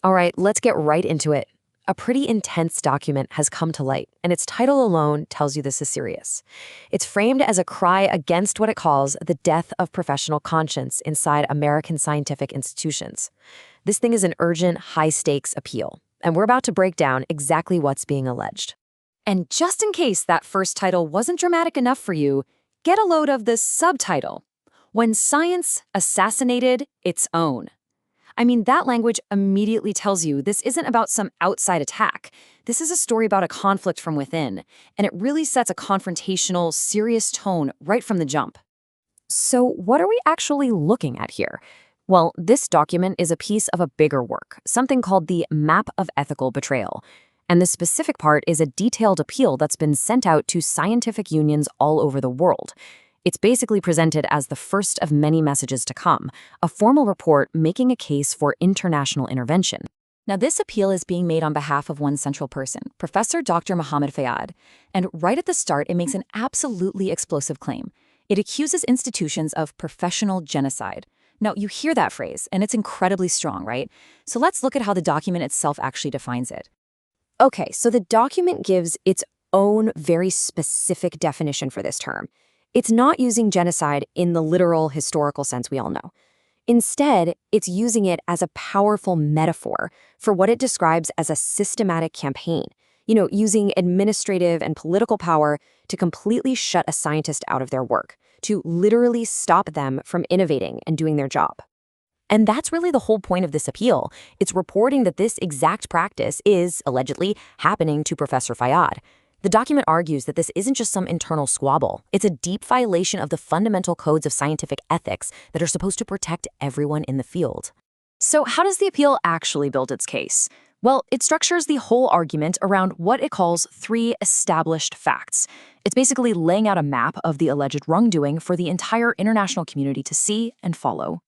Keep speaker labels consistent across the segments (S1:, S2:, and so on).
S1: All right, let's get right into it. A pretty intense document has come to light, and its title alone tells you this is serious. It's framed as a cry against what it calls the death of professional conscience inside American scientific institutions. This thing is an urgent, high-stakes appeal, and we're about to break down exactly what's being alleged. And just in case that first title wasn't dramatic enough for you, get a load of this subtitle: When Science Assassinated Its Own. I mean, that language immediately tells you this isn't about some outside attack. This is a story about a conflict from within, and it really sets a confrontational, serious tone right from the jump. So what are we actually looking at here? Well, this document is a piece of a bigger work, something called the Map of Ethical Betrayal. And the specific part is a detailed appeal that's been sent out to scientific unions all over the world. It's basically presented as the first of many messages to come, a formal report making a case for international intervention. Now, this appeal is being made on behalf of one central person, Professor Dr. Mohammed Fayyad. And right at the start, it makes an absolutely explosive claim. It accuses institutions of professional genocide. Now, you hear that phrase, and it's incredibly strong, right? So let's look at how the document itself actually defines it. Okay, so the document gives its own very specific definition for this term. It's not using genocide in the literal historical sense we all know. Instead, it's using it as a powerful metaphor for what it describes as a systematic campaign, using administrative and political power to completely shut a scientist out of their work, to literally stop them from innovating and doing their job. And that's really the whole point of this appeal. It's reporting that this exact practice is, allegedly, happening to Professor Fayyad. The document argues that this isn't just some internal squabble. It's a deep violation of the fundamental codes of scientific ethics that are supposed to protect everyone in the field. So how does the appeal actually build its case? Well, it structures the whole argument around what it calls 3 established facts. It's basically laying out a map of the alleged wrongdoing for the entire international community to see and follow.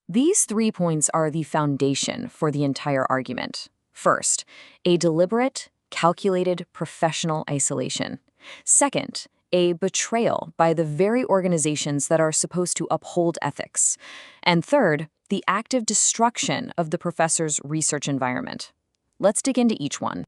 S1: These 3 points are the foundation for the entire argument. First, a deliberate, calculated professional isolation. Second, a betrayal by the very organizations that are supposed to uphold ethics. And third, the active destruction of the professor's research environment. Let's dig into each one.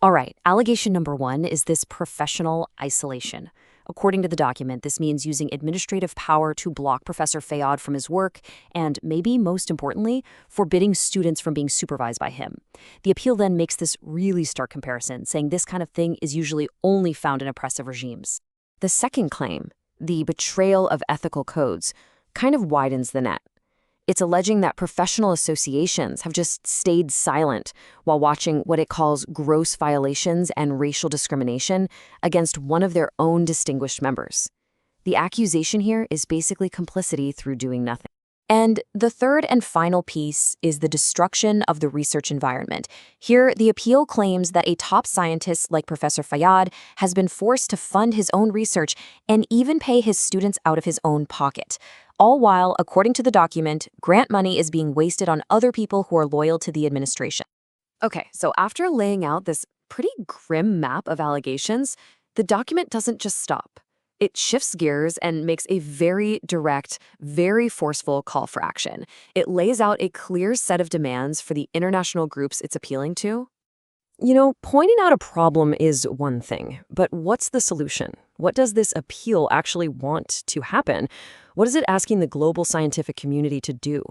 S1: All right, allegation number 1 is this professional isolation. According to the document, this means using administrative power to block Professor Fayyad from his work and, maybe most importantly, forbidding students from being supervised by him. The appeal then makes this really stark comparison, saying this kind of thing is usually only found in oppressive regimes. The second claim, the betrayal of ethical codes, kind of widens the net. It's alleging that professional associations have just stayed silent while watching what it calls gross violations and racial discrimination against one of their own distinguished members. The accusation here is basically complicity through doing nothing. And the third and final piece is the destruction of the research environment. Here, the appeal claims that a top scientist like Professor Fayyad has been forced to fund his own research and even pay his students out of his own pocket. All while, according to the document, grant money is being wasted on other people who are loyal to the administration. Okay, so after laying out this pretty grim map of allegations, the document doesn't just stop. It shifts gears and makes a very direct, very forceful call for action. It lays out a clear set of demands for the international groups it's appealing to. Pointing out a problem is one thing, but what's the solution? What does this appeal actually want to happen? What is it asking the global scientific community to do?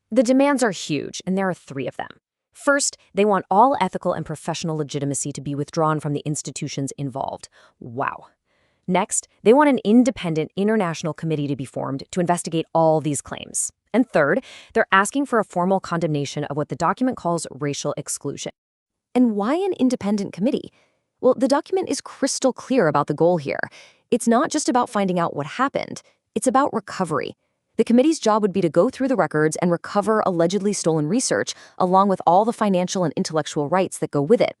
S1: The demands are huge, and there are 3 of them. First, they want all ethical and professional legitimacy to be withdrawn from the institutions involved. Wow. Next, they want an independent international committee to be formed to investigate all these claims. And third, they're asking for a formal condemnation of what the document calls racial exclusion. And why an independent committee? Well, the document is crystal clear about the goal here. It's not just about finding out what happened. It's about recovery. The committee's job would be to go through the records and recover allegedly stolen research, along with all the financial and intellectual rights that go with it.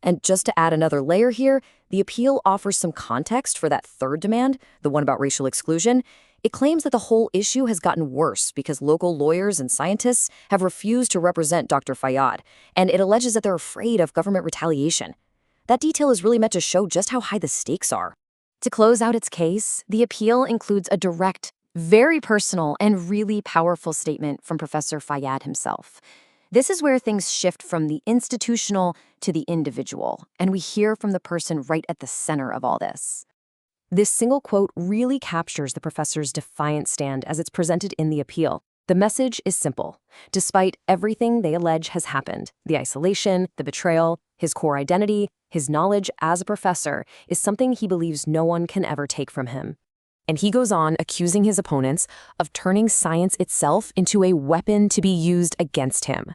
S1: And just to add another layer here, the appeal offers some context for that third demand, the one about racial exclusion. It claims that the whole issue has gotten worse because local lawyers and scientists have refused to represent Dr. Fayyad, and it alleges that they're afraid of government retaliation. That detail is really meant to show just how high the stakes are. To close out its case, the appeal includes a direct, very personal, and really powerful statement from Professor Fayyad himself.
S2: This is where things shift from the institutional to the individual, and we hear from the person right at the center of all this.
S1: This single quote really captures the professor's defiant stand as it's presented in the appeal. The message is simple. Despite everything they allege has happened, the isolation, the betrayal, his core identity, his knowledge as a professor is something he believes no one can ever take from him. And he goes on accusing his opponents of turning science itself into a weapon to be used against him.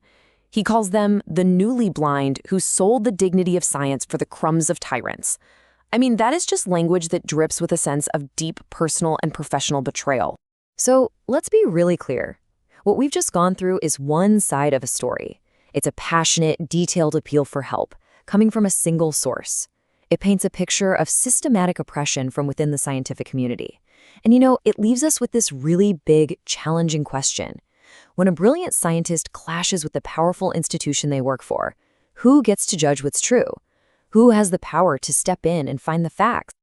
S1: He calls them the newly blind who sold the dignity of science for the crumbs of tyrants. I mean, that is just language that drips with a sense of deep personal and professional betrayal. So let's be really clear. What we've just gone through is one side of a story. It's a passionate, detailed appeal for help, coming from a single source. It paints a picture of systematic oppression from within the scientific community. And it leaves us with this really big, challenging question. When a brilliant scientist clashes with the powerful institution they work for, who gets to judge what's true? Who has the power to step in and find the facts?